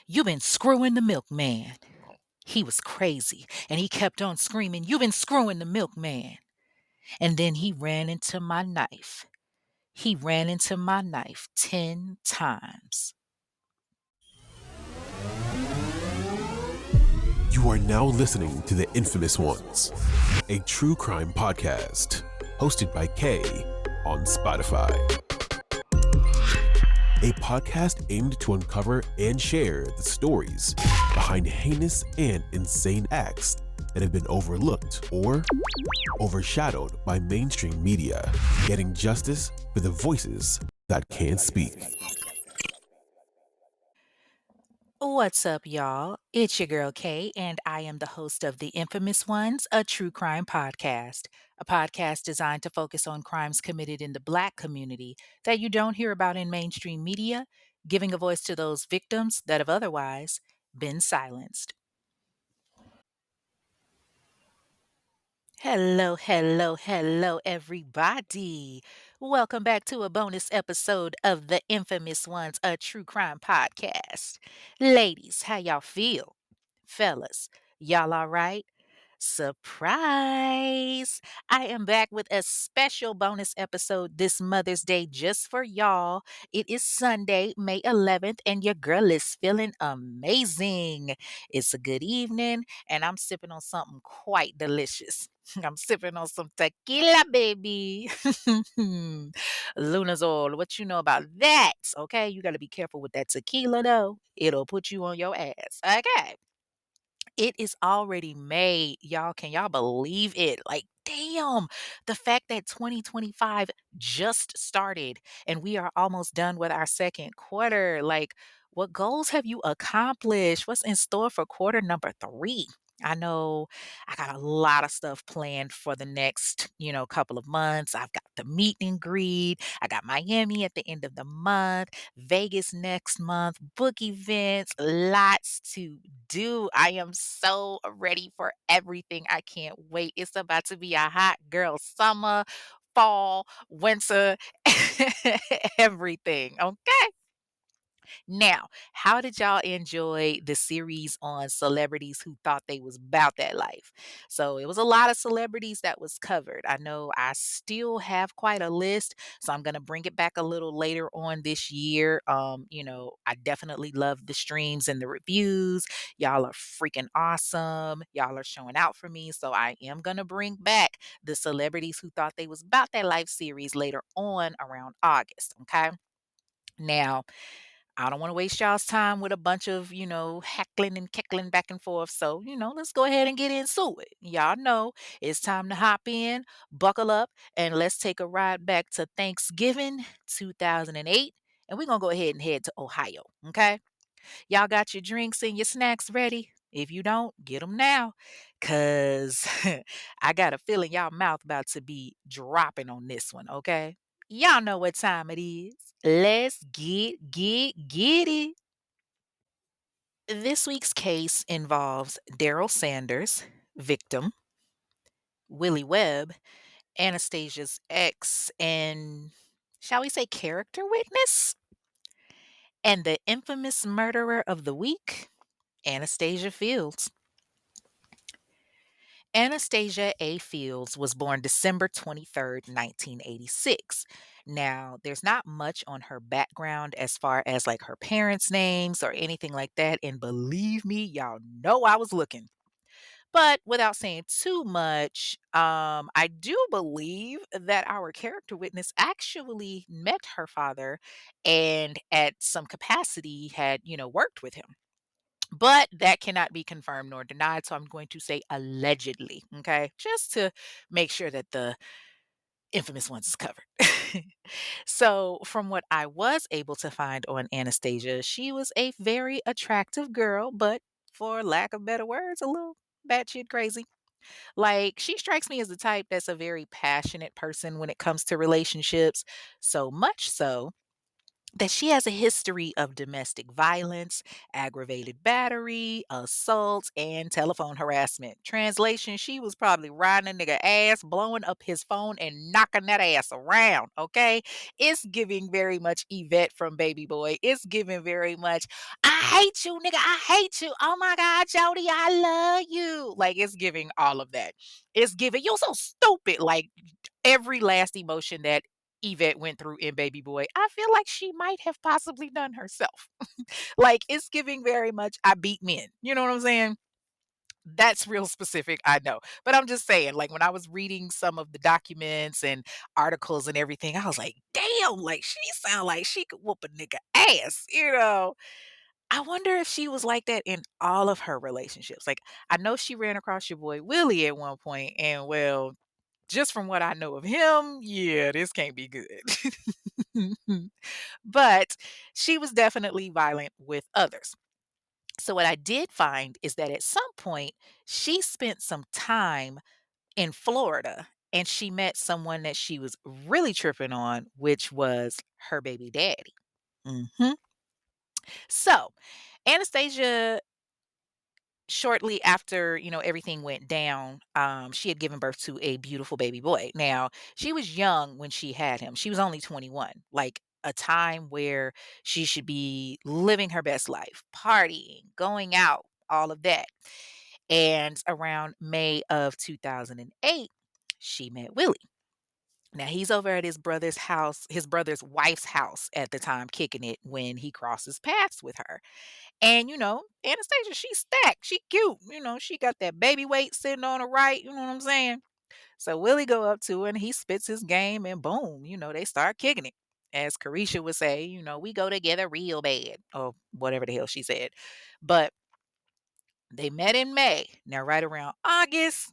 "You been screwing the milkman." He was crazy, and he kept on screaming, "You been screwing the milkman." And then he ran into my knife. He ran into my knife 10 times. You are now listening to The Infamous Ones, a true crime podcast hosted by Kay on Spotify. A podcast aimed to uncover and share the stories behind heinous and insane acts that have been overlooked or overshadowed by mainstream media, getting justice for the voices that can't speak. What's up, y'all? It's your girl Kay, and I am the host of The Infamous Ones, a true crime podcast. A podcast designed to focus on crimes committed in the Black community that you don't hear about in mainstream media, giving a voice to those victims that have otherwise been silenced. Hello, hello, hello, everybody. Welcome back to a bonus episode of The Infamous Ones, a true crime podcast. Ladies, how y'all feel? Fellas, y'all all right? Surprise! I am back with a special bonus episode this Mother's Day just for y'all. It is Sunday, May 11th, and your girl is feeling amazing. It's a good evening, and I'm sipping on something quite delicious. I'm sipping on some tequila, baby. Luna's oil. What you know about that? Okay, you got to be careful with that tequila, though. It'll put you on your ass. Okay. It is already May. Y'all, can y'all believe it? Like, damn, the fact that 2025 just started and we are almost done with our second quarter. Like, what goals have you accomplished? What's in store for quarter number three? I know I got a lot of stuff planned for the next, couple of months. I've got the meet and greet. I got Miami at the end of the month, Vegas next month, book events, lots to do. I am so ready for everything. I can't wait. It's about to be a hot girl summer, fall, winter, everything. Okay. Now, how did y'all enjoy the series on celebrities who thought they was about that life? So it was a lot of celebrities that was covered. I know I still have quite a list, so I'm gonna bring it back a little later on this year. I definitely love the streams and the reviews. Y'all are freaking awesome. Y'all are showing out for me. So I am gonna bring back the celebrities who thought they was about that life series later on around August. Okay. Now, I don't want to waste y'all's time with a bunch of, heckling and keckling back and forth. So, let's go ahead and get into it. Y'all know it's time to hop in, buckle up, and let's take a ride back to Thanksgiving 2008. And we're going to go ahead and head to Ohio. Okay. Y'all got your drinks and your snacks ready? If you don't, get them now. Because I got a feeling y'all mouth about to be dropping on this one. Okay. Y'all know what time it is. Let's get it. This week's case involves Daryl Sanders, victim, Willie Webb, Anastasia's ex, and shall we say character witness? And the infamous murderer of the week, Anastasia Fields. Anastasia A. Fields was born December 23rd, 1986. Now, there's not much on her background as far as like her parents' names or anything like that. And believe me, y'all know I was looking. But without saying too much, I do believe that our character witness actually met her father and at some capacity had, worked with him. But that cannot be confirmed nor denied, so I'm going to say allegedly, okay? Just to make sure that the infamous ones is covered. So, from what I was able to find on Anastasia, she was a very attractive girl, but for lack of better words, a little batshit crazy. Like, she strikes me as the type that's a very passionate person when it comes to relationships. So much so that she has a history of domestic violence, aggravated battery, assault, and telephone harassment. Translation, she was probably riding a nigga ass, blowing up his phone and knocking that ass around, okay? It's giving very much Yvette from Baby Boy. It's giving very much, I hate you, nigga, I hate you. Oh my God, Jody, I love you. Like, it's giving all of that. It's giving, you so stupid. Like, every last emotion that Yvette went through in Baby Boy, I feel like she might have possibly done herself. Like, it's giving very much, "I beat men." You know what I'm saying? That's real specific, I know. But I'm just saying, like, when I was reading some of the documents and articles and everything, I was like, "Damn, like, she sound like she could whoop a nigga ass," you know? I wonder if she was like that in all of her relationships. Like, I know she ran across your boy Willie at one point, and, well, just from what I know of him, yeah, this can't be good. But she was definitely violent with others. So, what I did find is that at some point, she spent some time in Florida and she met someone that she was really tripping on, which was her baby daddy. Mhm. So, Anastasia, shortly after, everything went down, she had given birth to a beautiful baby boy. Now, she was young when she had him. She was only 21, like a time where she should be living her best life, partying, going out, all of that. And around May of 2008, she met Willie. Now he's over at his brother's house, his brother's wife's house at the time, kicking it when he crosses paths with her. And, Anastasia, she's stacked. She cute. She got that baby weight sitting on her right. You know what I'm saying? So Willie go up to her and he spits his game and boom, they start kicking it. As Carisha would say, we go together real bad or whatever the hell she said. But they met in May. Now, right around August,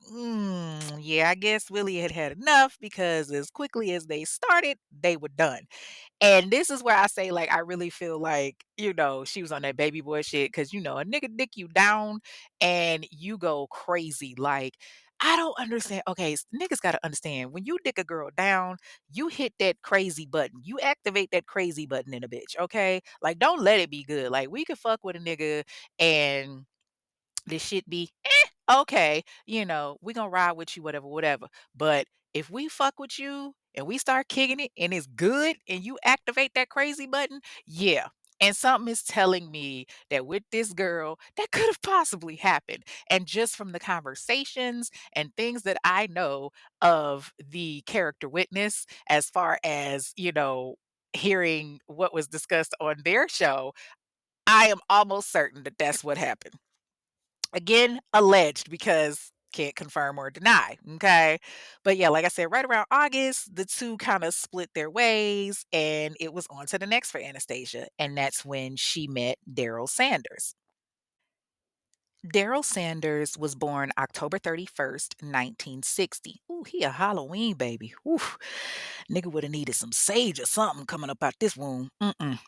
yeah, I guess Willie had had enough because as quickly as they started, they were done. And this is where I say, like, I really feel like, she was on that baby boy shit because, a nigga dick you down and you go crazy. Like, I don't understand. Okay, niggas got to understand when you dick a girl down, you hit that crazy button. You activate that crazy button in a bitch. Okay. Like, don't let it be good. Like, we could fuck with a nigga and this shit be okay, we gonna ride with you, whatever, whatever. But if we fuck with you and we start kicking it and it's good and you activate that crazy button, yeah. And something is telling me that with this girl, that could have possibly happened. And just from the conversations and things that I know of the character witness, as far as, hearing what was discussed on their show, I am almost certain that that's what happened. Again, alleged because can't confirm or deny, okay? But yeah, like I said, right around August, the two kinda split their ways, and it was on to the next for Anastasia, and that's when she met Daryl Sanders. Daryl Sanders was born October 31st, 1960. Ooh, he a Halloween baby. Ooh, nigga woulda needed some sage or something coming up out this womb. Mm-mm.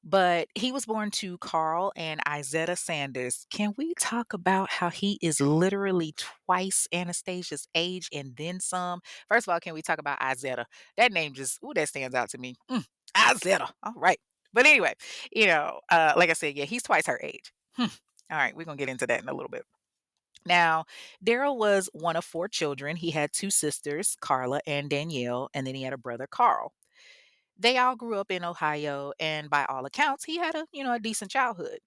But he was born to Carl and Izetta Sanders. Can we talk about how he is literally twice Anastasia's age and then some? First of all, can we talk about Izetta? That name just, ooh, that stands out to me. Izetta. All right. But anyway, like I said, yeah, he's twice her age. All right, we're going to get into that in a little bit. Now, Daryl was one of four children. He had two sisters, Carla and Danielle, and then he had a brother, Carl. They all grew up in Ohio, and by all accounts, he had a decent childhood.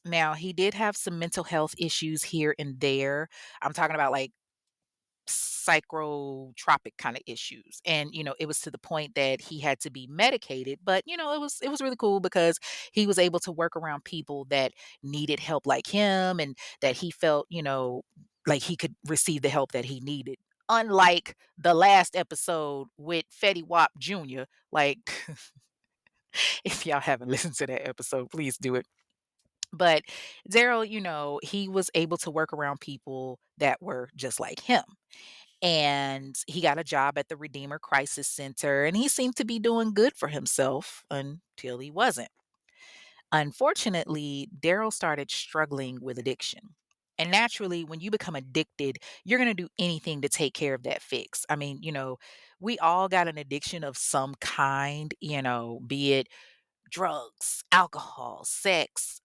Now, he did have some mental health issues here and there. I'm talking about like psychotropic kind of issues. And, it was to the point that he had to be medicated, but it was really cool because he was able to work around people that needed help like him and that he felt, like he could receive the help that he needed. Unlike the last episode with Fetty Wap Jr., like if y'all haven't listened to that episode, please do it. But Daryl, he was able to work around people that were just like him. And he got a job at the Redeemer Crisis Center, and he seemed to be doing good for himself until he wasn't. Unfortunately, Daryl started struggling with addiction. And naturally, when you become addicted, you're going to do anything to take care of that fix. I mean, we all got an addiction of some kind, be it drugs, alcohol, sex,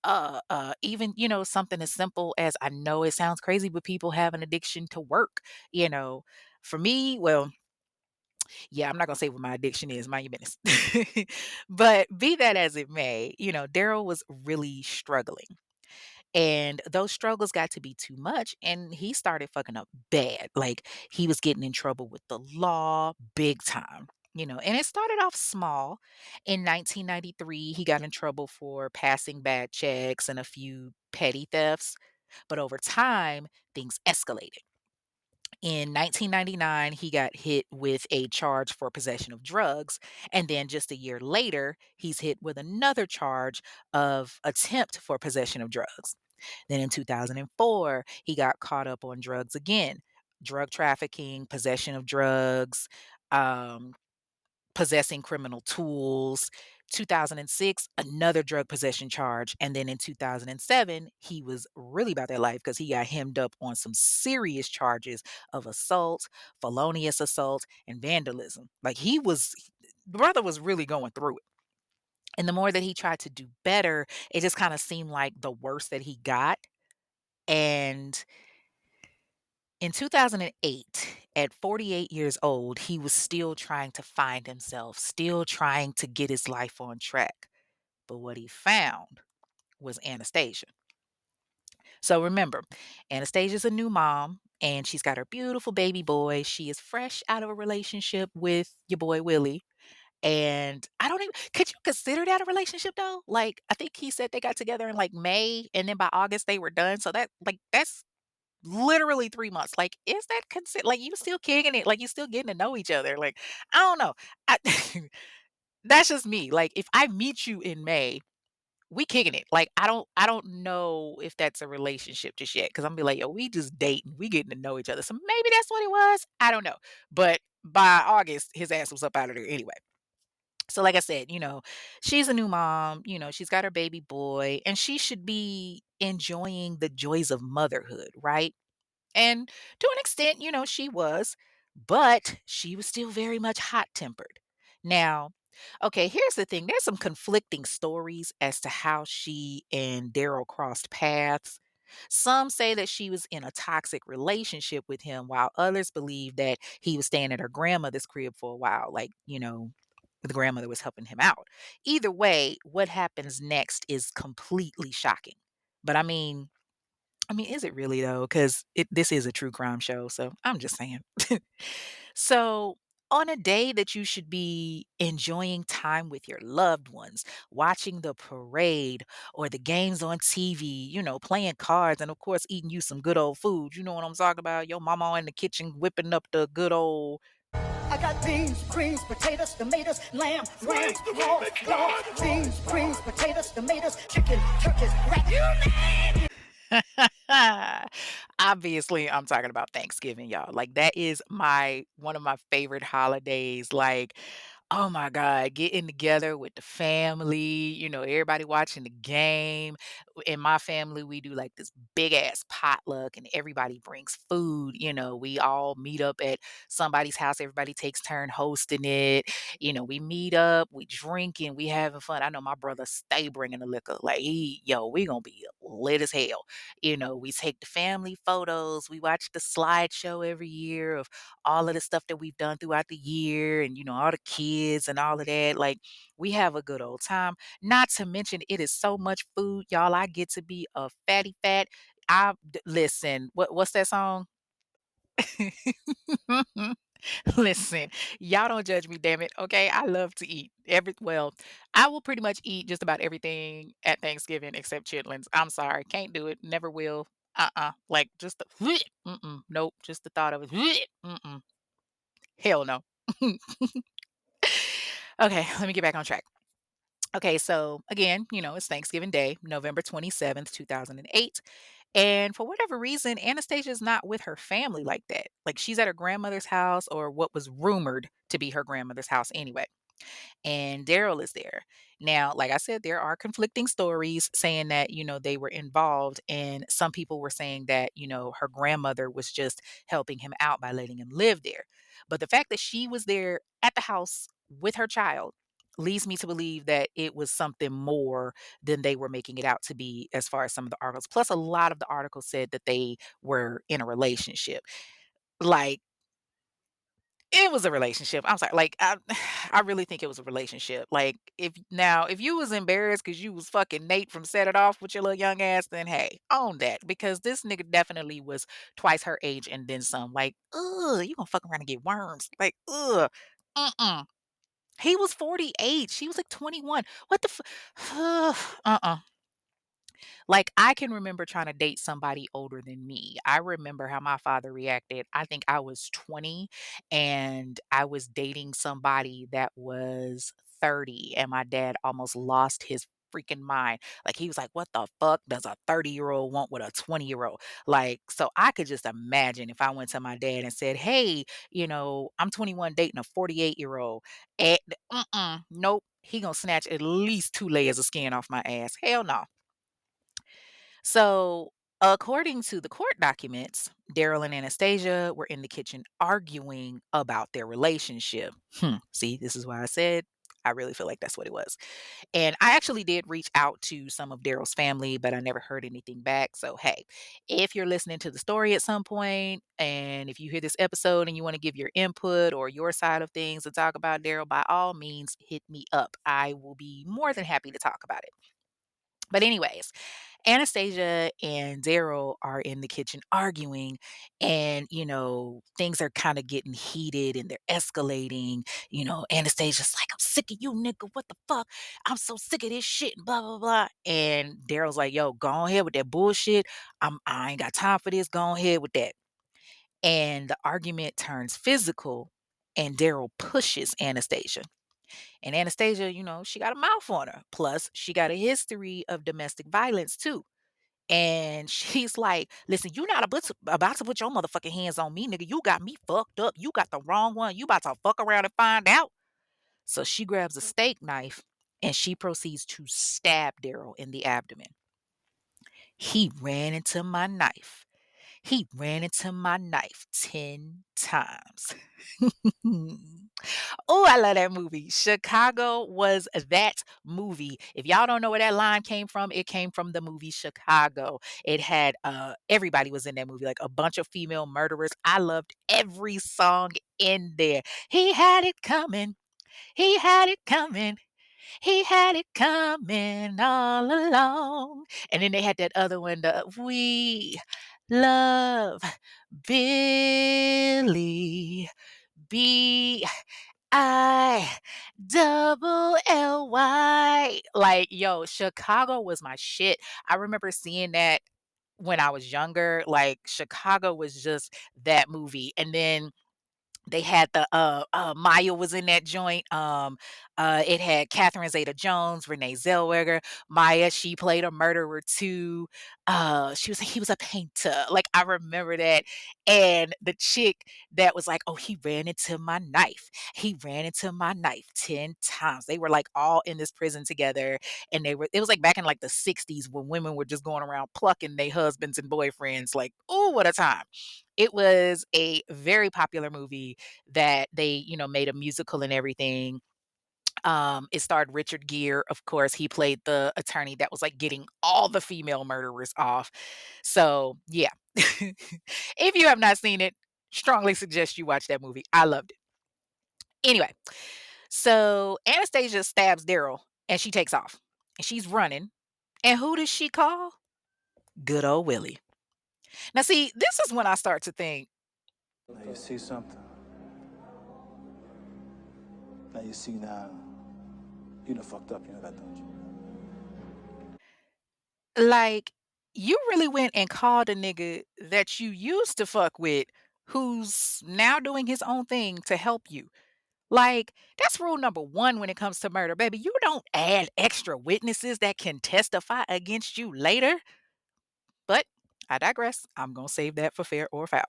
even, something as simple as, I know it sounds crazy, but people have an addiction to work, you know. For me, well, yeah, I'm not gonna say what my addiction is, mind your business. But be that as it may, Daryl was really struggling. And those struggles got to be too much, and he started fucking up bad. Like, he was getting in trouble with the law big time. And it started off small. In 1993, he got in trouble for passing bad checks and a few petty thefts. But over time, things escalated. In 1999, he got hit with a charge for possession of drugs. And then just a year later, he's hit with another charge of attempt for possession of drugs. Then in 2004, he got caught up on drugs again, drug trafficking, possession of drugs, um, possessing criminal tools. 2006, another drug possession charge. And then in 2007, he was really about that life because he got hemmed up on some serious charges of assault, felonious assault, and vandalism. Like, the brother was really going through it. And the more that he tried to do better, it just kind of seemed like the worse that he got. And in 2008, at 48 years old, he was still trying to find himself, still trying to get his life on track. But what he found was Anastasia. So remember, Anastasia's a new mom and she's got her beautiful baby boy. She is fresh out of a relationship with your boy Willie. And I don't even, could you consider that a relationship though? Like, I think he said they got together in like May and then by August they were done. So that's literally 3 months. Like, is that like, you still kicking it, like, you still getting to know each other, like, I don't know. I that's just me. Like, if I meet you in May, we kicking it. Like, I don't know if that's a relationship just yet, because 'cause I'm be like, "Yo, we just dating, we getting to know each other." So maybe that's what it was, I don't know. But by August, his ass was up out of there anyway. So like I said, she's a new mom, she's got her baby boy, and she should be enjoying the joys of motherhood, right? And to an extent, she was, but she was still very much hot tempered. Now, okay, here's the thing, there's some conflicting stories as to how she and Daryl crossed paths. Some say that she was in a toxic relationship with him, while others believe that he was staying at her grandmother's crib for a while, like, the grandmother was helping him out. Either way, what happens next is completely shocking. But I mean, is it really though? Because this is a true crime show, so I'm just saying. So, on a day that you should be enjoying time with your loved ones, watching the parade or the games on TV, playing cards, and of course, eating you some good old food. You know what I'm talking about? Your mama in the kitchen whipping up the good old. I got beans, greens, potatoes, tomatoes, lamb, ram, hog, dog, beans, greens, potatoes, tomatoes, chicken, turkeys, rat. Obviously, I'm talking about Thanksgiving, y'all. Like, that is my one of my favorite holidays. Like, oh my God, getting together with the family, everybody watching the game. In my family, we do like this big ass potluck and everybody brings food. We all meet up at somebody's house. Everybody takes turn hosting it. We meet up, we drinking, we having fun. I know my brother stay bringing the liquor. Like, we gonna be lit as hell. We take the family photos. We watch the slideshow every year of all of the stuff that we've done throughout the year and, all the kids and all of that. Like, we have a good old time. Not to mention, it is so much food, y'all. I get to be a fatty fat. Listen, what's that song? Listen, y'all don't judge me, damn it. Okay, I love to eat. I will pretty much eat just about everything at Thanksgiving except chitlins. I'm sorry, can't do it. Never will. Like, just the nope. Just the thought of it. Mm-mm. Hell no. Okay, let me get back on track. Okay, so again, it's Thanksgiving Day, November 27th, 2008. And for whatever reason, Anastasia's not with her family like that. Like, she's at her grandmother's house, or what was rumored to be her grandmother's house anyway. And Daryl is there. Now, like I said, there are conflicting stories saying that, they were involved. And some people were saying that, her grandmother was just helping him out by letting him live there. But the fact that she was there at the house with her child, leads me to believe that it was something more than they were making it out to be as far as some of the articles. Plus, a lot of the articles said that they were in a relationship. Like, it was a relationship. I'm sorry. Like, I really think it was a relationship. Like, if you was embarrassed because you was fucking Nate from Set It Off with your little young ass, then hey, own that. Because this nigga definitely was twice her age and then some. Like, ugh, you gonna fuck around and get worms. Like, ugh. Mm-mm. He was 48. She was like 21. What the uh-uh. Like, I can remember trying to date somebody older than me. I remember how my father reacted. I think I was 20 and I was dating somebody that was 30, and my dad almost lost his freaking mind. Like, he was like, "What the fuck does a 30-year-old want with a 20-year-old?" Like, so I could just imagine if I went to my dad and said, "Hey, I'm 21 dating a 48-year-old." Eh, nope. He gonna snatch at least 2 layers of skin off my ass. Hell no. So, according to the court documents, Daryl and Anastasia were in the kitchen arguing about their relationship. See, this is why I said I really feel like that's what it was. And I actually did reach out to some of Daryl's family, but I never heard anything back. So, hey, if you're listening to the story at some point, and if you hear this episode and you want to give your input or your side of things and talk about Daryl, by all means, hit me up. I will be more than happy to talk about it. But, anyways, Anastasia and Daryl are in the kitchen arguing, and things are kind of getting heated and they're escalating. Anastasia's like, "I'm sick of you, nigga. What the fuck? I'm so sick of this shit." And blah blah blah. And Daryl's like, "Yo, go ahead with that bullshit. I ain't got time for this. Go ahead with that." And the argument turns physical, and Daryl pushes Anastasia. And Anastasia, she got a mouth on her. Plus, she got a history of domestic violence too. And she's like, "Listen, you not about to put your motherfucking hands on me, nigga. You got me fucked up. You got the wrong one. You about to fuck around and find out." So she grabs a steak knife and she proceeds to stab Daryl in the abdomen. He ran into my knife. He ran into my knife 10 times. Oh, I love that movie. Chicago was that movie. If y'all don't know where that line came from, it came from the movie Chicago. It had everybody was in that movie, like a bunch of female murderers. I loved every song in there. He had it coming. He had it coming. He had it coming all along. And then they had that other one, the "We Love Billy." Billy. Like, yo, Chicago was my shit. I remember seeing that when I was younger. Like, Chicago was just that movie. And then they had the Maya was in that joint. It had Catherine Zeta-Jones, Renee Zellweger. Maya, she played a murderer too. He was a painter. Like, I remember that. And the chick that was like, "Oh, he ran into my knife. He ran into my knife 10 times." They were like all in this prison together. And it was like back in like the 60s when women were just going around plucking their husbands and boyfriends. Like, oh, what a time. It was a very popular movie that they, made a musical and everything. It starred Richard Gere, of course. He played the attorney that was like getting all the female murderers off. So, yeah. If you have not seen it, strongly suggest you watch that movie. I loved it. Anyway, so Anastasia stabs Daryl and she takes off and she's running. And who does she call? Good old Willie. Now, see, this is when I start to think, Now you see something. Now you see now. You done fucked up, you know that, don't you? like, you really went and called a nigga that you used to fuck with who's now doing his own thing to help you. Like, that's rule number one when it comes to murder, baby. You don't add extra witnesses that can testify against you later. But I digress. I'm going to save that for fair or foul.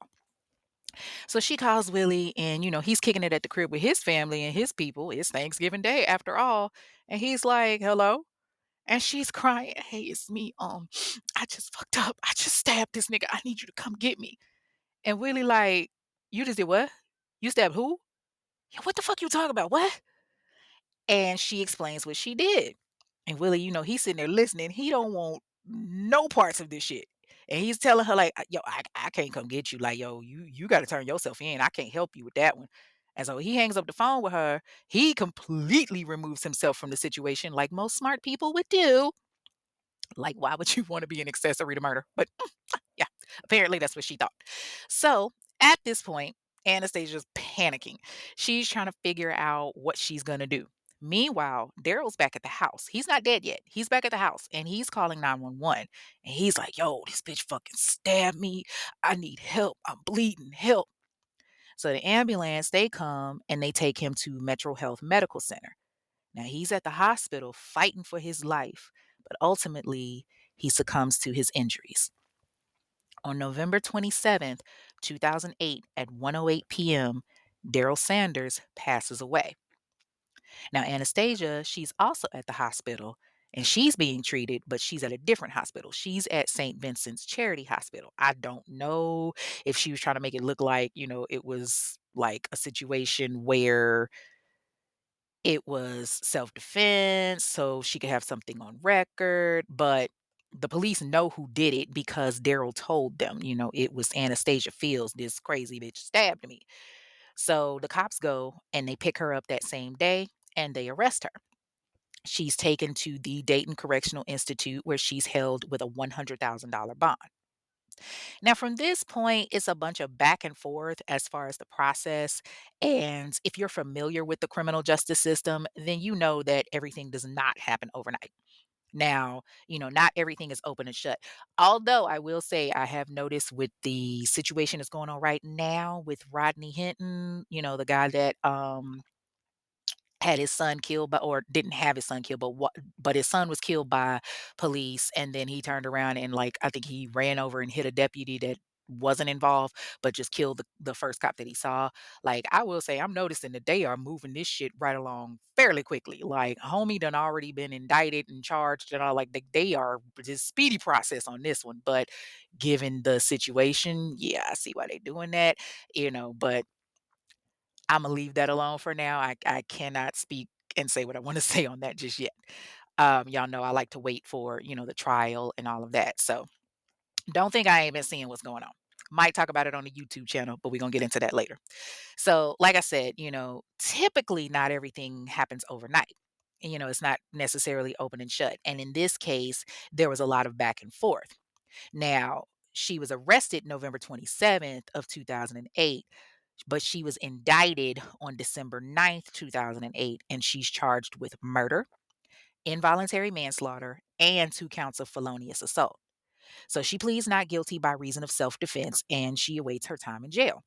So she calls Willie, and, he's kicking it at the crib with his family and his people. It's Thanksgiving Day after all. And he's like, "Hello?" And she's crying, "Hey, it's me. I just fucked up. I just stabbed this nigga. I need you to come get me." And Willie like, "You just did what? You stabbed who? Yeah, what the fuck you talking about? What?" and she explains what she did. And Willie, he's sitting there listening. He don't want no parts of this shit. And he's telling her like, "Yo, I can't come get you. Like, yo, you got to turn yourself in. I can't help you with that one." And so he hangs up the phone with her. He completely removes himself from the situation, like most smart people would do. Like, why would you want to be an accessory to murder? But yeah, apparently that's what she thought. So at this point, Anastasia's panicking. She's trying to figure out what she's going to do. Meanwhile, Daryl's back at the house. He's not dead yet. He's back at the house and he's calling 911. And he's like, yo, this bitch fucking stabbed me. I need help. I'm bleeding. Help. So the ambulance, they come and they take him to Metro Health Medical Center. Now he's at the hospital fighting for his life, but ultimately he succumbs to his injuries. On November 27th, 2008, at 1:08 p.m., Daryl Sanders passes away. Now, Anastasia, she's also at the hospital and she's being treated, but she's at a different hospital. She's at St. Vincent's Charity Hospital. I don't know if she was trying to make it look like, it was like a situation where it was self-defense, so she could have something on record, but the police know who did it because Daryl told them, it was Anastasia Fields, this crazy bitch stabbed me. So the cops go and they pick her up that same day and they arrest her. She's taken to the Dayton Correctional Institute where she's held with a $100,000 bond. Now, from this point, it's a bunch of back and forth as far as the process. And if you're familiar with the criminal justice system, then you know that everything does not happen overnight. Now, not everything is open and shut. Although I will say I have noticed with the situation that's going on right now with Rodney Hinton, the guy that had his son killed by, or didn't have his son killed, but his son was killed by police, and then he turned around and, like, I think he ran over and hit a deputy that wasn't involved, but just killed the first cop that he saw. Like, I will say I'm noticing that they are moving this shit right along fairly quickly. Like, homie done already been indicted and charged and all, like, they are just speedy process on this one, but given the situation, yeah, I see why they doing that, but Imma leave that alone for now. I cannot speak and say what I wanna say on that just yet. Y'all know I like to wait for, the trial and all of that, so don't think I ain't been seeing what's going on. Might talk about it on the YouTube channel, but we're gonna get into that later. So, like I said, typically not everything happens overnight. It's not necessarily open and shut, and in this case, there was a lot of back and forth. Now, she was arrested November 27th of 2008, but she was indicted on December 9th, 2008, and she's charged with murder, involuntary manslaughter, and 2 counts of felonious assault. So she pleads not guilty by reason of self-defense, and she awaits her time in jail.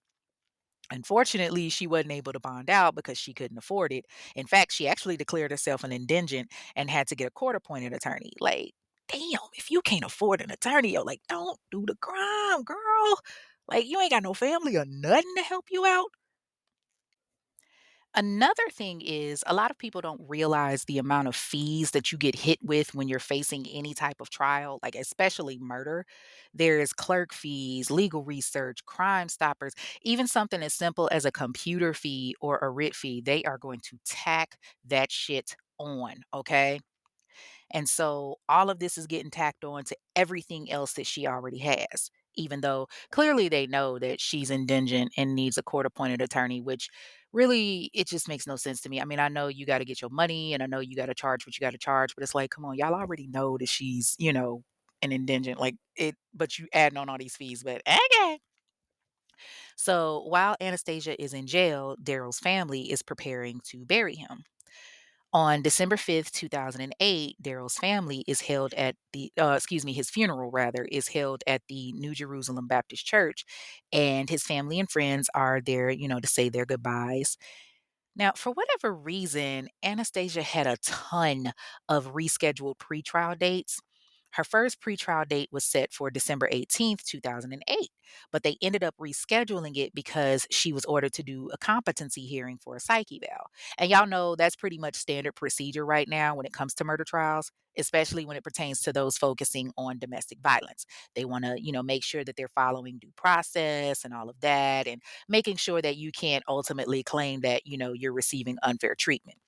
Unfortunately, she wasn't able to bond out because she couldn't afford it. In fact, she actually declared herself an indigent and had to get a court-appointed attorney. Like, damn, if you can't afford an attorney, yo, like, don't do the crime, girl. Like, you ain't got no family or nothing to help you out. Another thing is a lot of people don't realize the amount of fees that you get hit with when you're facing any type of trial, like especially murder. There's clerk fees, legal research, crime stoppers, even something as simple as a computer fee or a writ fee. They are going to tack that shit on, okay? And so all of this is getting tacked on to everything else that she already has, even though clearly they know that she's indigent and needs a court appointed attorney, which really it just makes no sense to me. I mean, I know you got to get your money and I know you got to charge what you got to charge, but it's like, come on, y'all already know that she's, an indigent, like it, but you adding on all these fees, but okay. So while Anastasia is in jail, Daryl's family is preparing to bury him. On December 5th, 2008, Daryl's family is held at his funeral rather, is held at the New Jerusalem Baptist Church. And his family and friends are there, to say their goodbyes. Now, for whatever reason, Anastasia had a ton of rescheduled pretrial dates. Her first pretrial date was set for December 18th, 2008, but they ended up rescheduling it because she was ordered to do a competency hearing for a psych eval. And y'all know that's pretty much standard procedure right now when it comes to murder trials, especially when it pertains to those focusing on domestic violence. They want to, make sure that they're following due process and all of that. And making sure that you can't ultimately claim that, you're receiving unfair treatment.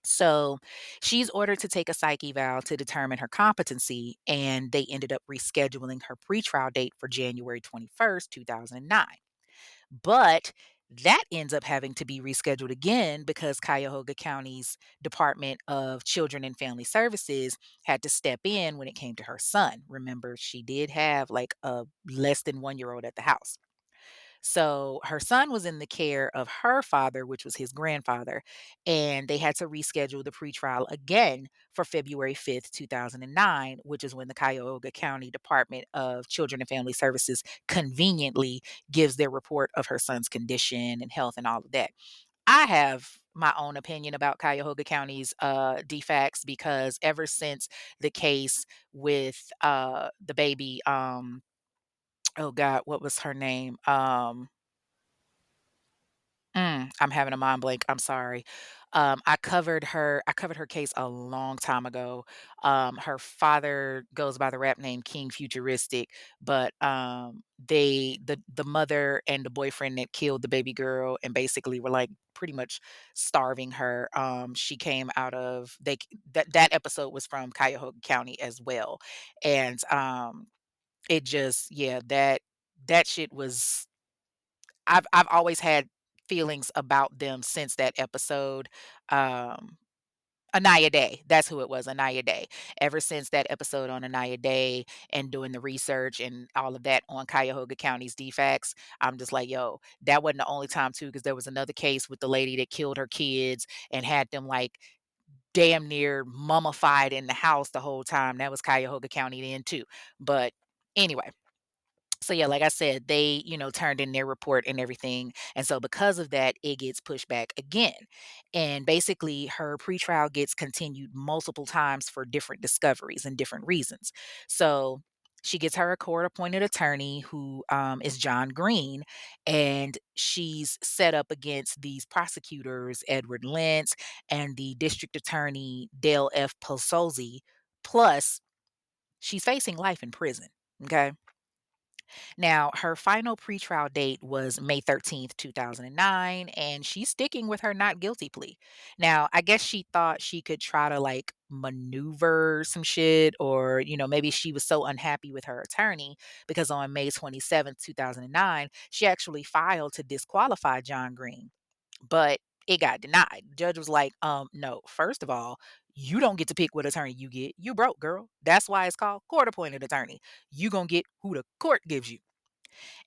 So she's ordered to take a psych eval to determine her competency, and they ended up rescheduling her pretrial date for January 21st, 2009. But that ends up having to be rescheduled again because Cuyahoga County's Department of Children and Family Services had to step in when it came to her son. Remember, she did have like a less than 1 year old at the house. So her son was in the care of her father, which was his grandfather, and they had to reschedule the pretrial again for February 5th, 2009, which is when the Cuyahoga County Department of Children and Family Services conveniently gives their report of her son's condition and health and all of that. I have my own opinion about Cuyahoga County's DFACS because ever since the case with the baby, oh God, what was her name? I'm having a mind blank, I'm sorry. I covered her case a long time ago. Her father goes by the rap name King Futuristic, but, the mother and the boyfriend that killed the baby girl and basically were, like, pretty much starving her, she came out of that episode was from Cuyahoga County as well, and, it just yeah, that shit was I've always had feelings about them since that episode. Um, Anaya Day, that's who it was, Anaya Day. Ever since that episode on Anaya Day and doing the research and all of that on Cuyahoga County's defects, I'm just like, yo, that wasn't the only time too, because there was another case with the lady that killed her kids and had them like damn near mummified in the house the whole time. That was Cuyahoga County then too. But anyway, so yeah, like I said, they, turned in their report and everything. And so because of that, it gets pushed back again. And basically her pretrial gets continued multiple times for different discoveries and different reasons. So she gets her a court appointed attorney who is John Green, and she's set up against these prosecutors, Edward Lentz and the district attorney, Dale F. Posozzi. Plus, she's facing life in prison. Okay. Now, her final pretrial date was May 13th, 2009, and she's sticking with her not guilty plea. Now, I guess she thought she could try to like maneuver some shit, or, maybe she was so unhappy with her attorney because on May 27th, 2009, she actually filed to disqualify John Green, but it got denied. The judge was like, no, first of all, you don't get to pick what attorney you get. You broke, girl. That's why it's called court appointed attorney. You gonna get who the court gives you.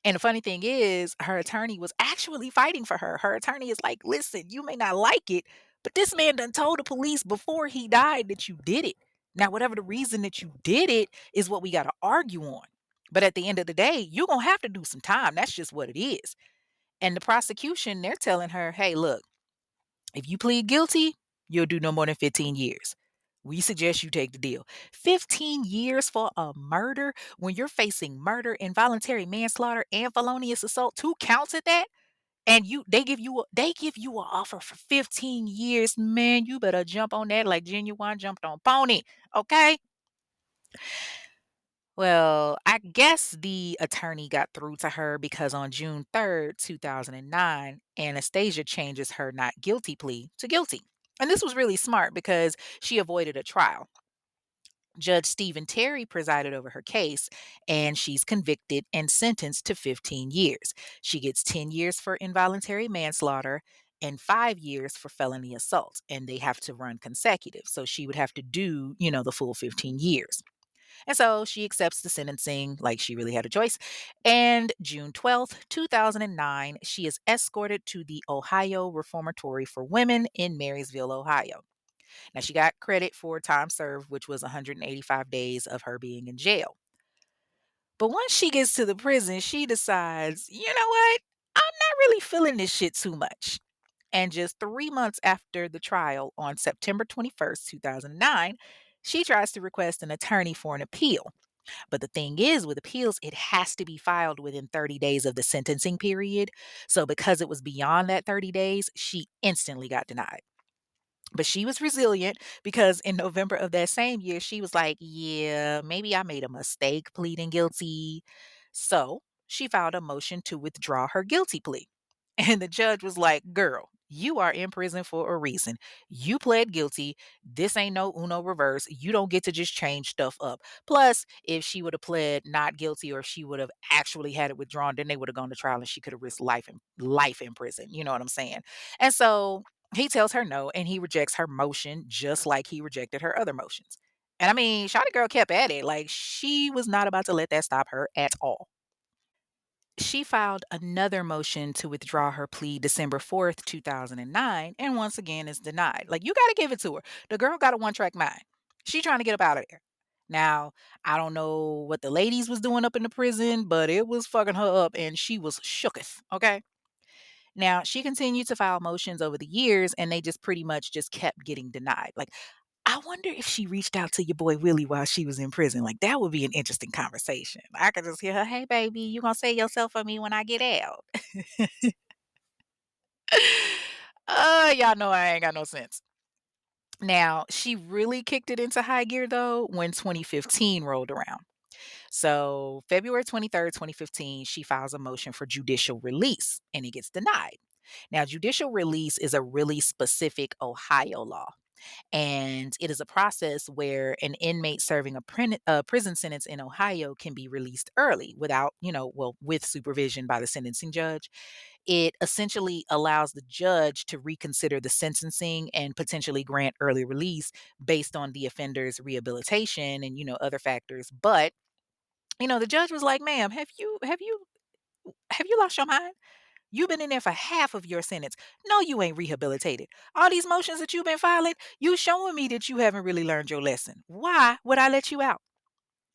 And the funny thing is, her attorney was actually fighting for her. Her attorney is like, listen, you may not like it, but this man done told the police before he died that you did it. Now, whatever the reason that you did it is what we got to argue on. But at the end of the day, you're going to have to do some time. That's just what it is. And the prosecution, they're telling her, hey, look, if you plead guilty, you'll do no more than 15 years. We suggest you take the deal. 15 years for a murder when you're facing murder, involuntary manslaughter, and felonious assault, two counts at that, and they give you an offer for 15 years. Man, you better jump on that like Genuine jumped on Pony. Okay? Well, I guess the attorney got through to her because on June 3rd, 2009, Anastasia changes her not guilty plea to guilty. And this was really smart because she avoided a trial. Judge Stephen Terry presided over her case, and she's convicted and sentenced to 15 years. She gets 10 years for involuntary manslaughter and 5 years for felony assault, and they have to run consecutive. So she would have to do, the full 15 years. And so she accepts the sentencing like she really had a choice. And June 12th, 2009, she is escorted to the Ohio Reformatory for Women in Marysville, Ohio. Now, she got credit for time served, which was 185 days of her being in jail. But once she gets to the prison, she decides, you know what? I'm not really feeling this shit too much. And just 3 months after the trial on September 21st, 2009, she tries to request an attorney for an appeal. But the thing is, with appeals, it has to be filed within 30 days of the sentencing period. So, because it was beyond that 30 days, she instantly got denied. But she was resilient because in November of that same year, she was like, yeah, maybe I made a mistake pleading guilty. So she filed a motion to withdraw her guilty plea. And the judge was like, girl, You are in prison for a reason. You pled guilty. This ain't no Uno reverse. You don't get to just change stuff up. Plus, if she would have pled not guilty or if she would have actually had it withdrawn, then they would have gone to trial and she could have risked life in prison. You know what I'm saying? And so he tells her no and he rejects her motion just like he rejected her other motions. And I mean, Shawty girl kept at it. Like she was not about to let that stop her at all. She filed another motion to withdraw her plea December 4th, 2009, and once again is denied. Like, you got to give it to her. The girl got a one track mind. She trying to get up out of there. Now, I don't know what the ladies was doing up in the prison, but it was fucking her up and she was shooketh. Okay. Now, she continued to file motions over the years and they just pretty much just kept getting denied. Like, I wonder if she reached out to your boy Willie while she was in prison. Like, that would be an interesting conversation. I could just hear her, "Hey, baby, you gonna say yourself for me when I get out?" Y'all know I ain't got no sense. Now, she really kicked it into high gear though when 2015 rolled around. So, February 23rd, 2015, she files a motion for judicial release and it gets denied. Now, judicial release is a really specific Ohio law. And it is a process where an inmate serving a prison sentence in Ohio can be released early without, well, with supervision by the sentencing judge. It essentially allows the judge to reconsider the sentencing and potentially grant early release based on the offender's rehabilitation and, other factors. But, the judge was like, "Ma'am, have you lost your mind? You've been in there for half of your sentence. No, you ain't rehabilitated. All these motions that you've been filing, you showing me that you haven't really learned your lesson. Why would I let you out?"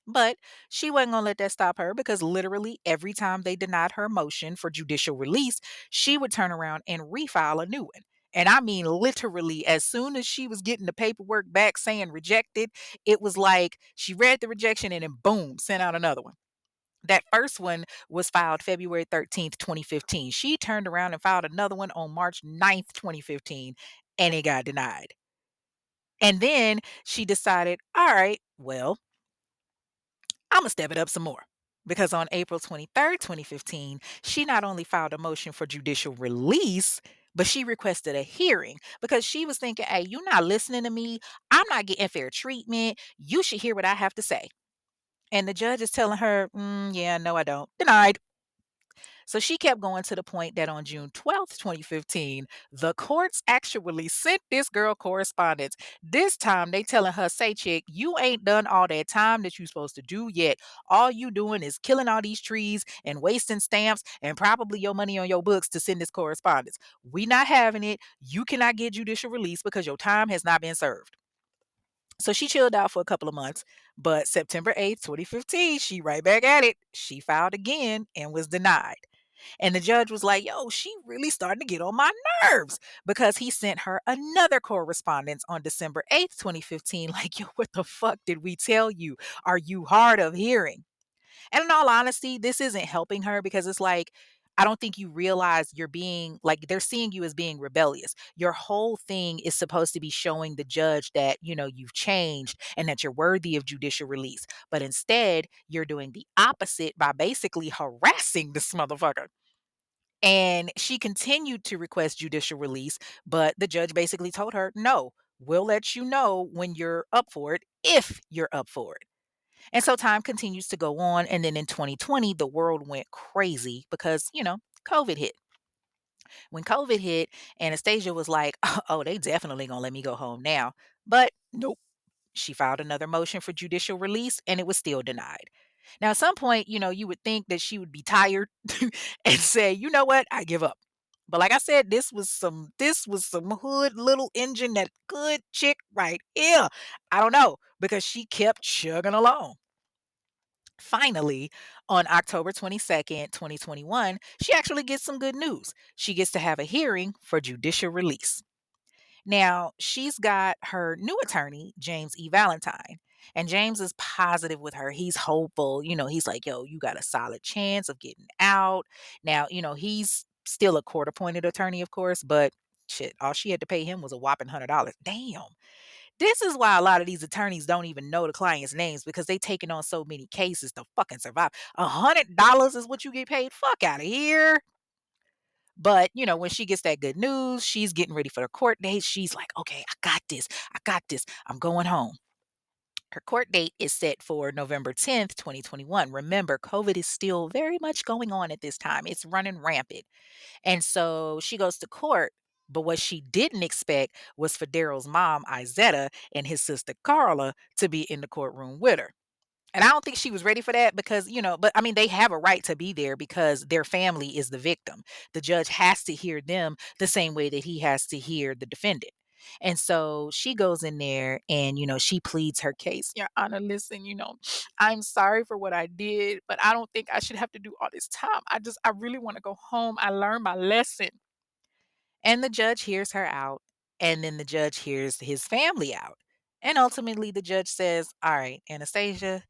But she wasn't going to let that stop her because literally every time they denied her motion for judicial release, she would turn around and refile a new one. And I mean, literally, as soon as she was getting the paperwork back saying rejected, it was like she read the rejection and then boom, sent out another one. That first one was filed February 13th, 2015. She turned around and filed another one on March 9th, 2015, and it got denied. And then she decided, all right, well, I'm going to step it up some more. Because on April 23rd, 2015, she not only filed a motion for judicial release, but she requested a hearing because she was thinking, hey, you're not listening to me. I'm not getting fair treatment. You should hear what I have to say. And the judge is telling her, yeah, no, I don't. Denied. So she kept going to the point that on June 12th, 2015, the courts actually sent this girl correspondence. This time they telling her, say, chick, you ain't done all that time that you supposed to do yet. All you doing is killing all these trees and wasting stamps and probably your money on your books to send this correspondence. We not having it. You cannot get judicial release because your time has not been served. So she chilled out for a couple of months, but September 8th, 2015, she right back at it. She filed again and was denied. And the judge was like, yo, she really starting to get on my nerves because he sent her another correspondence on December 8th, 2015. Like, yo, what the fuck did we tell you? Are you hard of hearing? And in all honesty, this isn't helping her because it's like, I don't think you realize you're being like, they're seeing you as being rebellious. Your whole thing is supposed to be showing the judge that, you've changed and that you're worthy of judicial release. But instead, you're doing the opposite by basically harassing this motherfucker. And she continued to request judicial release, but the judge basically told her, no, we'll let you know when you're up for it, if you're up for it. And so time continues to go on. And then in 2020, the world went crazy because, COVID hit. When COVID hit, Anastasia was like, oh, they definitely gonna let me go home now. But nope. She filed another motion for judicial release and it was still denied. Now, at some point, you would think that she would be tired and say, you know what, I give up. But like I said, this was some hood little engine, that good chick right here. I don't know, because she kept chugging along. Finally, on October 22nd, 2021, she actually gets some good news. She gets to have a hearing for judicial release. Now, she's got her new attorney, James E. Valentine, and James is positive with her. He's hopeful. He's like, yo, you got a solid chance of getting out. Now, he's still a court appointed attorney, of course, but shit, all she had to pay him was a whopping $100. Damn. This is why a lot of these attorneys don't even know the clients' names because they taking on so many cases to fucking survive. $100 is what you get paid. Fuck out of here. But, when she gets that good news, she's getting ready for the court date. She's like, okay, I got this. I got this. I'm going home. Her court date is set for November 10th, 2021. Remember, COVID is still very much going on at this time. It's running rampant. And so she goes to court. But what she didn't expect was for Daryl's mom, Izetta, and his sister, Carla, to be in the courtroom with her. And I don't think she was ready for that because, but I mean, they have a right to be there because their family is the victim. The judge has to hear them the same way that he has to hear the defendant. And so she goes in there and, she pleads her case. Your Honor, listen, I'm sorry for what I did, but I don't think I should have to do all this time. I really want to go home. I learned my lesson. And the judge hears her out, and then the judge hears his family out. And ultimately, the judge says, all right, Anastasia,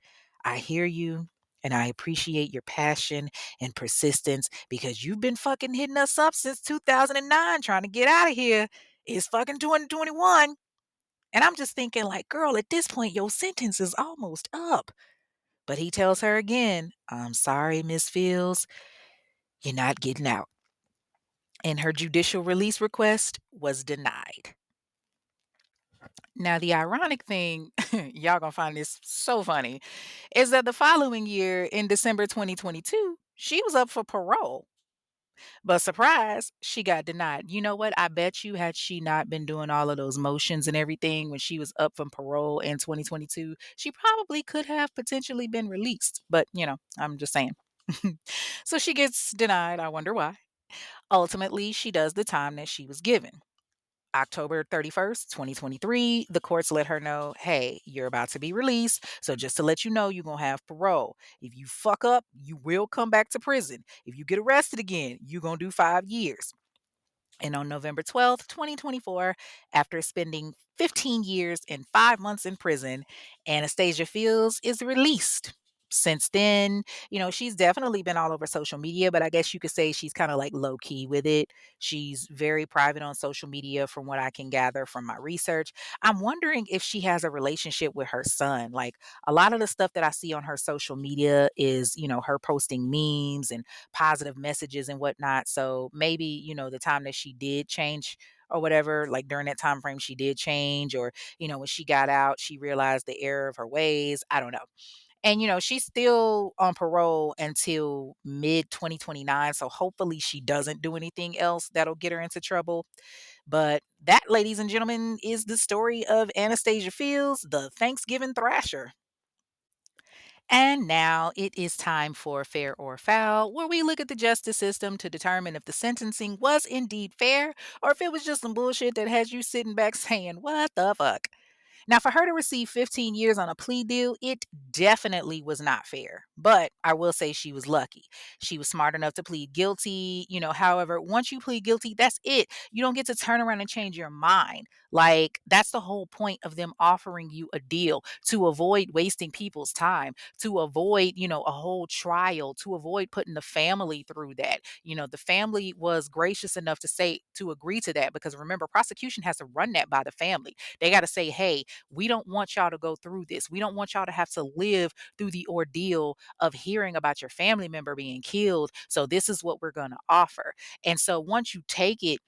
I hear you. And I appreciate your passion and persistence because you've been fucking hitting us up since 2009 trying to get out of here. It's fucking 2021. And I'm just thinking, like, girl, at this point, your sentence is almost up. But he tells her again, I'm sorry, Miss Fields, you're not getting out. And her judicial release request was denied. Now, the ironic thing, y'all gonna find this so funny, is that the following year in December 2022, she was up for parole. But surprise, she got denied. You know what? I bet you, had she not been doing all of those motions and everything when she was up from parole in 2022, she probably could have potentially been released. But, I'm just saying. So she gets denied. I wonder why. Ultimately, she does the time that she was given. October 31st, 2023, the courts let her know, hey, you're about to be released. So just to let you know, you're going to have parole. If you fuck up, you will come back to prison. If you get arrested again, you're going to do 5 years. And on November 12th, 2024, after spending 15 years and 5 months in prison, Anastasia Fields is released. Since then, she's definitely been all over social media, but I guess you could say she's kind of like low key with it. She's very private on social media, from what I can gather from my research. I'm wondering if she has a relationship with her son. Like, a lot of the stuff that I see on her social media is, her posting memes and positive messages and whatnot. So maybe, the time that she did change or whatever, like during that time frame, she did change, or, when she got out, she realized the error of her ways. I don't know. And, she's still on parole until mid 2029. So hopefully she doesn't do anything else that'll get her into trouble. But that, ladies and gentlemen, is the story of Anastasia Fields, the Thanksgiving Thrasher. And now it is time for Fair or Foul, where we look at the justice system to determine if the sentencing was indeed fair or if it was just some bullshit that has you sitting back saying, what the fuck? Now, for her to receive 15 years on a plea deal, it definitely was not fair. But I will say she was lucky. She was smart enough to plead guilty. However, once you plead guilty, that's it. You don't get to turn around and change your mind. Like, that's the whole point of them offering you a deal, to avoid wasting people's time, to avoid, a whole trial, to avoid putting the family through that. The family was gracious enough to agree to that because remember, prosecution has to run that by the family. They got to say, hey, we don't want y'all to go through this. We don't want y'all to have to live through the ordeal of hearing about your family member being killed. So this is what we're going to offer. And so once you take it.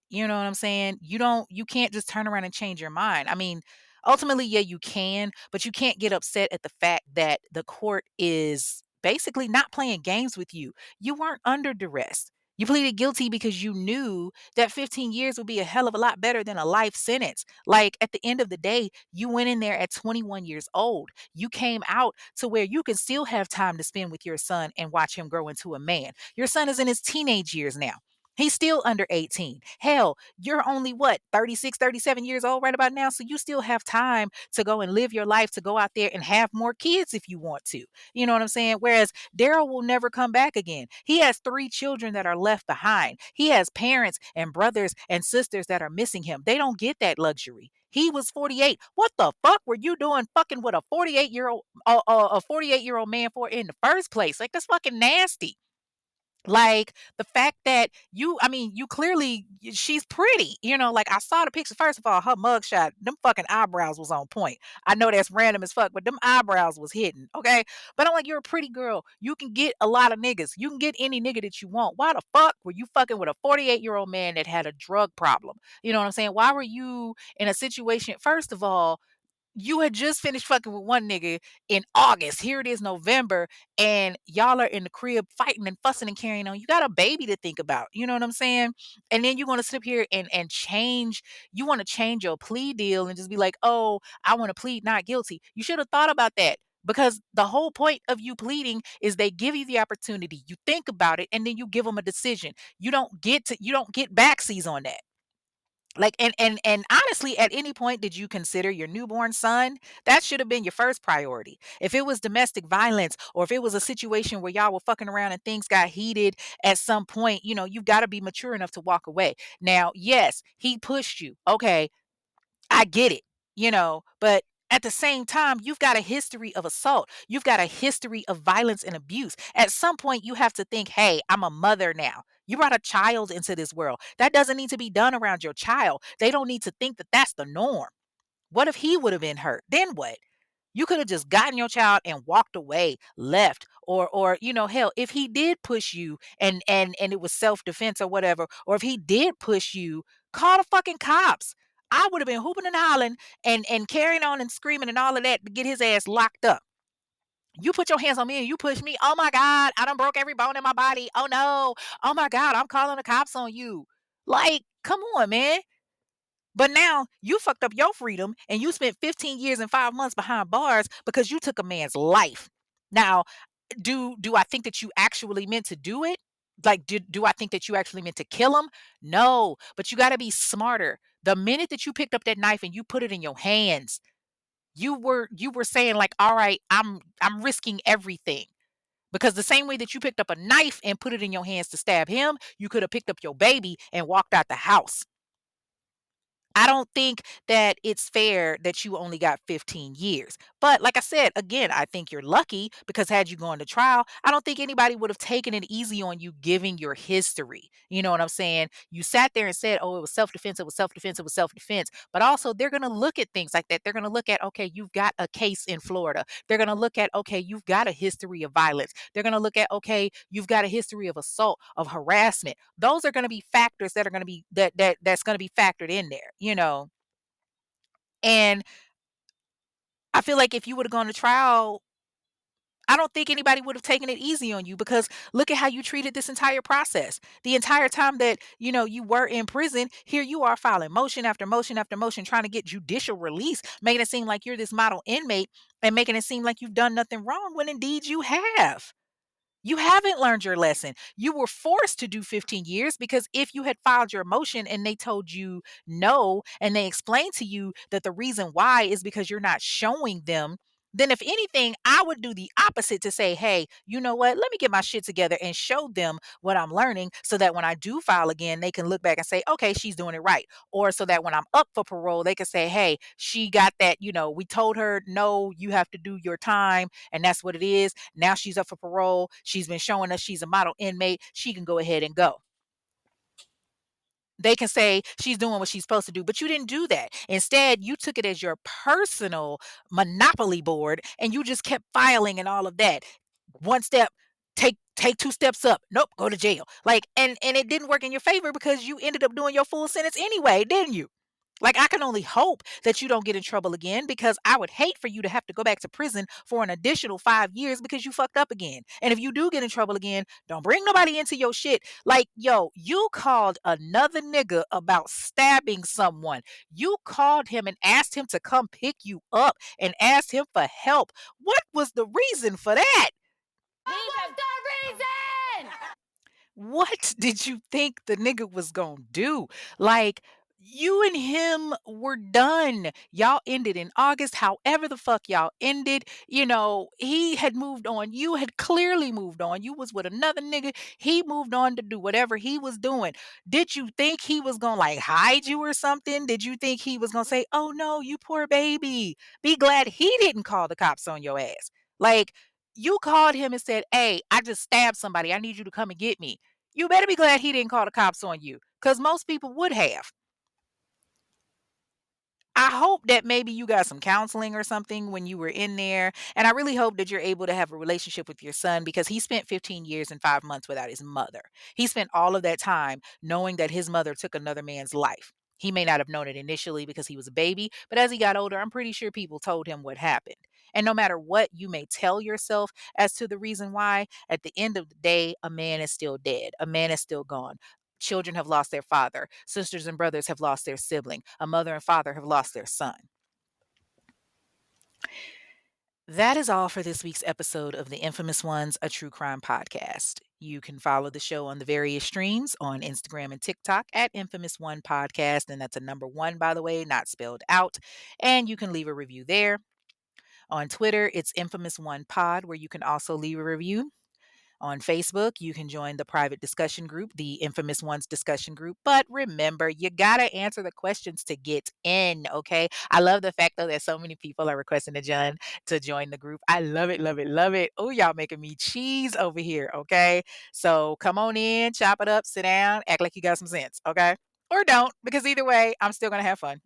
You know what I'm saying? You can't just turn around and change your mind. I mean, ultimately, yeah, you can, but you can't get upset at the fact that the court is basically not playing games with you. You weren't under duress. You pleaded guilty because you knew that 15 years would be a hell of a lot better than a life sentence. Like, at the end of the day, you went in there at 21 years old. You came out to where you can still have time to spend with your son and watch him grow into a man. Your son is in his teenage years now. He's still under 18. Hell, you're only what, 36, 37 years old right about now. So you still have time to go and live your life, to go out there and have more kids if you want to. You know what I'm saying? Whereas Daryl will never come back again. He has 3 children that are left behind. He has parents and brothers and sisters that are missing him. They don't get that luxury. He was 48. What the fuck were you doing fucking with a 48-year-old man for in the first place? Like, that's fucking nasty. Like, the fact that I mean, you clearly she's pretty, like, I saw the picture. First of all, her mugshot, them fucking eyebrows was on point. I know that's random as fuck, but them eyebrows was hidden, okay? But I'm like, "You're a pretty girl. You can get a lot of niggas. You can get any nigga that you want. Why the fuck were you fucking with a 48-year-old man that had a drug problem?" You know what I'm saying? Why were you in a situation first of all, you had just finished fucking with one nigga in August. Here it is November, and y'all are in the crib fighting and fussing and carrying on. You got a baby to think about. You know what I'm saying? And then you're gonna sit up here and change. You want to change your plea deal and just be like, oh, I want to plead not guilty. You should have thought about that. Because the whole point of you pleading is they give you the opportunity. You think about it and then you give them a decision. You don't get backsies on that. Like, and honestly, at any point did you consider your newborn son? That should have been your first priority. If it was domestic violence or if it was a situation where y'all were fucking around and things got heated at some point, you've got to be mature enough to walk away. Now, yes, he pushed you. Okay, I get it, but at the same time, you've got a history of assault. You've got a history of violence and abuse. At some point, you have to think, hey, I'm a mother now. You brought a child into this world. That doesn't need to be done around your child. They don't need to think that that's the norm. What if he would have been hurt? Then what? You could have just gotten your child and walked away, left, or hell, if he did push you and it was self-defense or whatever, or if he did push you, call the fucking cops. I would have been hooping and hollering and carrying on and screaming and all of that to get his ass locked up. You put your hands on me and you push me. Oh my God, I done broke every bone in my body. Oh no. Oh my God, I'm calling the cops on you. Like, come on, man. But now you fucked up your freedom and you spent 15 years and 5 months behind bars because you took a man's life. Now, do I think that you actually meant to do it? Like, do I think that you actually meant to kill him? No, but you got to be smarter. The minute that you picked up that knife and you put it in your hands, you were saying like, all right, I'm risking everything. Because the same way that you picked up a knife and put it in your hands to stab him, you could have picked up your baby and walked out the house. I don't think that it's fair that you only got 15 years. But like I said, again, I think you're lucky because had you gone to trial, I don't think anybody would have taken it easy on you giving your history. You know what I'm saying? You sat there and said, oh, it was self defense, it was self defense, it was self defense. But also, they're going to look at things like that. They're going to look at, okay, you've got a case in Florida. They're going to look at, okay, you've got a history of violence. They're going to look at, okay, you've got a history of assault, of harassment. Those are going to be factors that are going to be that's going to be factored in there. And I feel like if you would have gone to trial, I don't think anybody would have taken it easy on you because look at how you treated this entire process. The entire time that, you were in prison, here you are filing motion after motion after motion trying to get judicial release, making it seem like you're this model inmate and making it seem like you've done nothing wrong when indeed you have. You haven't learned your lesson. You were forced to do 15 years because if you had filed your motion and they told you no, and they explained to you that the reason why is because you're not showing them, then if anything, I would do the opposite to say, hey, you know what? Let me get my shit together and show them what I'm learning so that when I do file again, they can look back and say, okay, she's doing it right. Or so that when I'm up for parole, they can say, hey, she got that, we told her, no, you have to do your time and that's what it is. Now she's up for parole. She's been showing us she's a model inmate. She can go ahead and go. They can say she's doing what she's supposed to do, but you didn't do that. Instead, you took it as your personal monopoly board and you just kept filing and all of that. One step, take two steps up. Nope, go to jail. Like and it didn't work in your favor because you ended up doing your full sentence anyway, didn't you? Like, I can only hope that you don't get in trouble again because I would hate for you to have to go back to prison for an additional 5 years because you fucked up again. And if you do get in trouble again, don't bring nobody into your shit. Like, yo, you called another nigga about stabbing someone. You called him and asked him to come pick you up and asked him for help. What was the reason for that? What was the reason? What did you think the nigga was gonna do? Like, you and him were done. Y'all ended in August, however the fuck y'all ended. He had moved on. You had clearly moved on. You was with another nigga. He moved on to do whatever he was doing. Did you think he was gonna like hide you or something? Did you think he was gonna say, oh no, you poor baby? Be glad he didn't call the cops on your ass. Like, You called him and said, "Hey, I just stabbed somebody. I need you to come and get me." You better be glad he didn't call the cops on you, because most people would have. I hope that maybe you got some counseling or something when you were in there, and I really hope that you're able to have a relationship with your son because he spent 15 years and 5 months without his mother. He spent all of that time knowing that his mother took another man's life. He may not have known it initially because he was a baby, but as he got older, I'm pretty sure people told him what happened. And no matter what you may tell yourself as to the reason why, at the end of the day, a man is still dead. A man is still gone. Children have lost their father. Sisters and brothers have lost their sibling. A mother and father have lost their son. That is all for this week's episode of the Infamous Ones, a true crime podcast. You can follow the show on the various streams on Instagram and TikTok at Infamous One Podcast. And that's a number one, by the way, not spelled out. And you can leave a review there. On Twitter, it's Infamous One Pod, where you can also leave a review. On Facebook, you can join the private discussion group, the Infamous Ones discussion group. But remember, you got to answer the questions to get in, okay? I love the fact, though, that so many people are requesting to join the group. I love it, love it, love it. Oh, y'all making me cheese over here, okay? So come on in, chop it up, sit down, act like you got some sense, okay? Or don't, because either way, I'm still going to have fun.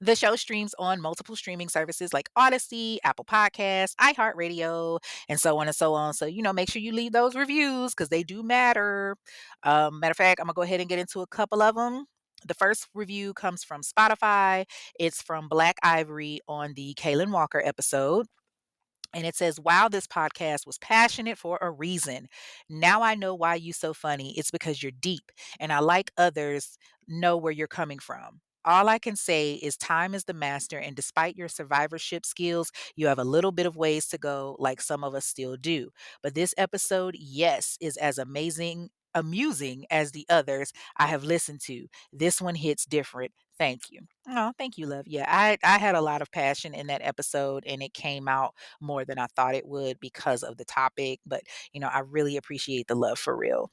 The show streams on multiple streaming services like Odyssey, Apple Podcasts, iHeartRadio, and so on and so on. So, make sure you leave those reviews because they do matter. Matter of fact, I'm going to go ahead and get into a couple of them. The first review comes from Spotify. It's from Black Ivory on the Kaylin Walker episode. And it says, "Wow, this podcast was passionate for a reason. Now I know why you so funny. It's because you're deep, and I like others know where you're coming from. All I can say is time is the master, and despite your survivorship skills, you have a little bit of ways to go, like some of us still do. But this episode, yes, is as amusing as the others I have listened to. This one hits different. Thank you." Oh, thank you, love. Yeah, I had a lot of passion in that episode, and it came out more than I thought it would because of the topic. But, I really appreciate the love for real.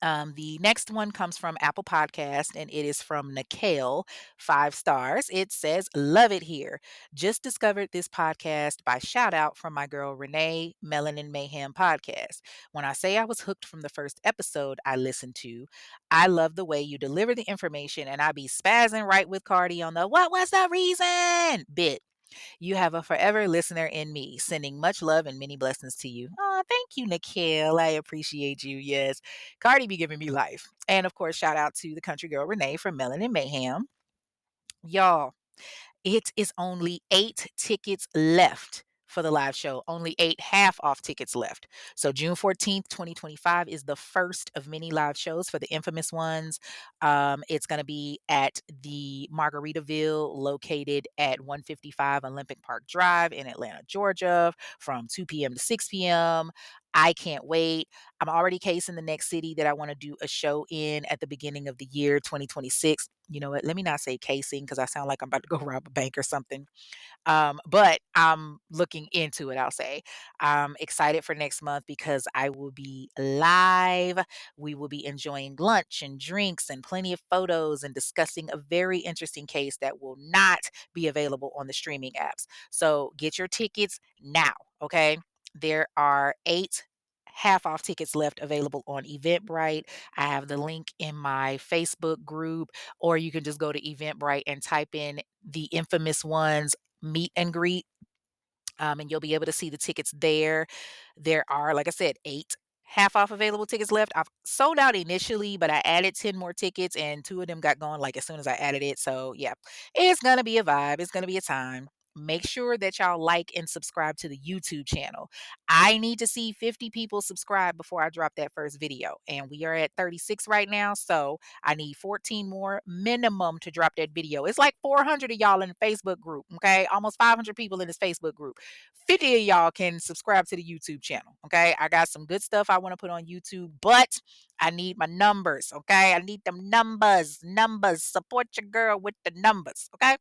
The next one comes from Apple Podcast, and it is from Nikhil, 5 stars. It says, "Love it here. Just discovered this podcast by shout out from my girl Renee, Melanin Mayhem podcast. When I say I was hooked from the first episode I listened to, I love the way you deliver the information, and I be spazzing right with Cardi on the what was the reason bit. You have a forever listener in me. Sending much love and many blessings to you." Oh, thank you, Nikhil. I appreciate you. Yes. Cardi be giving me life. And of course, shout out to the country girl Renee from Melanin Mayhem. Y'all, it is only 8 tickets left for the live show, only 8 half off tickets left. So June 14th, 2025 is the first of many live shows for the Infamous Ones. It's going to be at the Margaritaville, located at 155 Olympic Park Drive in Atlanta, Georgia, from 2 p.m. to 6 p.m. I can't wait. I'm already casing the next city that I want to do a show in at the beginning of the year 2026. You know what? Let me not say casing because I sound like I'm about to go rob a bank or something. But I'm looking into it, I'll say. I'm excited for next month because I will be live. We will be enjoying lunch and drinks and plenty of photos and discussing a very interesting case that will not be available on the streaming apps. So get your tickets now, okay? There are 8 half off tickets left available on Eventbrite. I have the link in my Facebook group, or you can just go to Eventbrite and type in the Infamous Ones meet and greet, and you'll be able to see the tickets there. There are, like I said, 8 half off available tickets left. I've sold out initially, but I added 10 more tickets and 2 of them got gone like as soon as I added it. So, yeah, it's going to be a vibe. It's going to be a time. Make sure that y'all like and subscribe to the YouTube channel. I need to see 50 people subscribe before I drop that first video. And we are at 36 right now. So I need 14 more minimum to drop that video. It's like 400 of y'all in the Facebook group. Okay. Almost 500 people in this Facebook group. 50 of y'all can subscribe to the YouTube channel. Okay. I got some good stuff I want to put on YouTube, but I need my numbers. Okay. I need them numbers. Numbers. Support your girl with the numbers. Okay.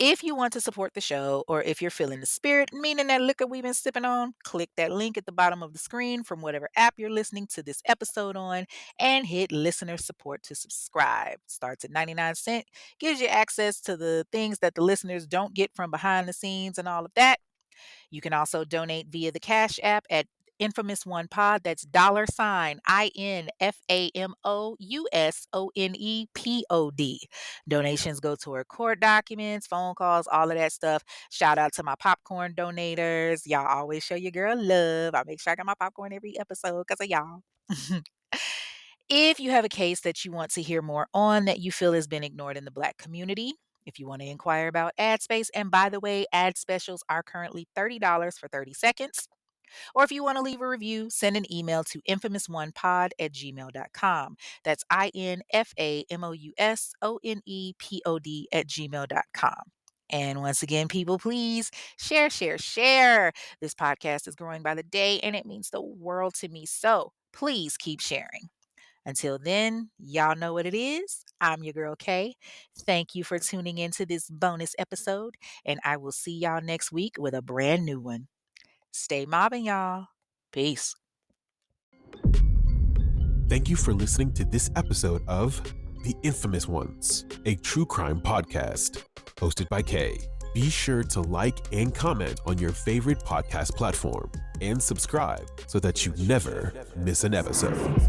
If you want to support the show, or if you're feeling the spirit, meaning that liquor we've been sipping on, click that link at the bottom of the screen from whatever app you're listening to this episode on and hit listener support to subscribe. Starts at 99 cents, gives you access to the things that the listeners don't get from behind the scenes and all of that. You can also donate via the Cash App at Infamous One Pod. That's $INFAMOUSONEPOD. Donations go toward court documents, phone calls, all of that stuff. Shout out to my popcorn donators. Y'all always show your girl love. I make sure I got my popcorn every episode because of y'all. If you have a case that you want to hear more on that you feel has been ignored in the Black community, if you want to inquire about ad space, and by the way, ad specials are currently $30 for 30 seconds. Or if you want to leave a review, send an email to infamous1pod@gmail.com. That's INFAMOUSONEPOD@gmail.com. And once again, people, please share, share, share. This podcast is growing by the day, and it means the world to me. So please keep sharing. Until then, y'all know what it is. I'm your girl Kay. Thank you for tuning into this bonus episode, and I will see y'all next week with a brand new one. Stay mobbing, y'all. Peace. Thank you for listening to this episode of The Infamous Ones, a true crime podcast hosted by Kay. Be sure to like and comment on your favorite podcast platform and subscribe so that you never miss an episode.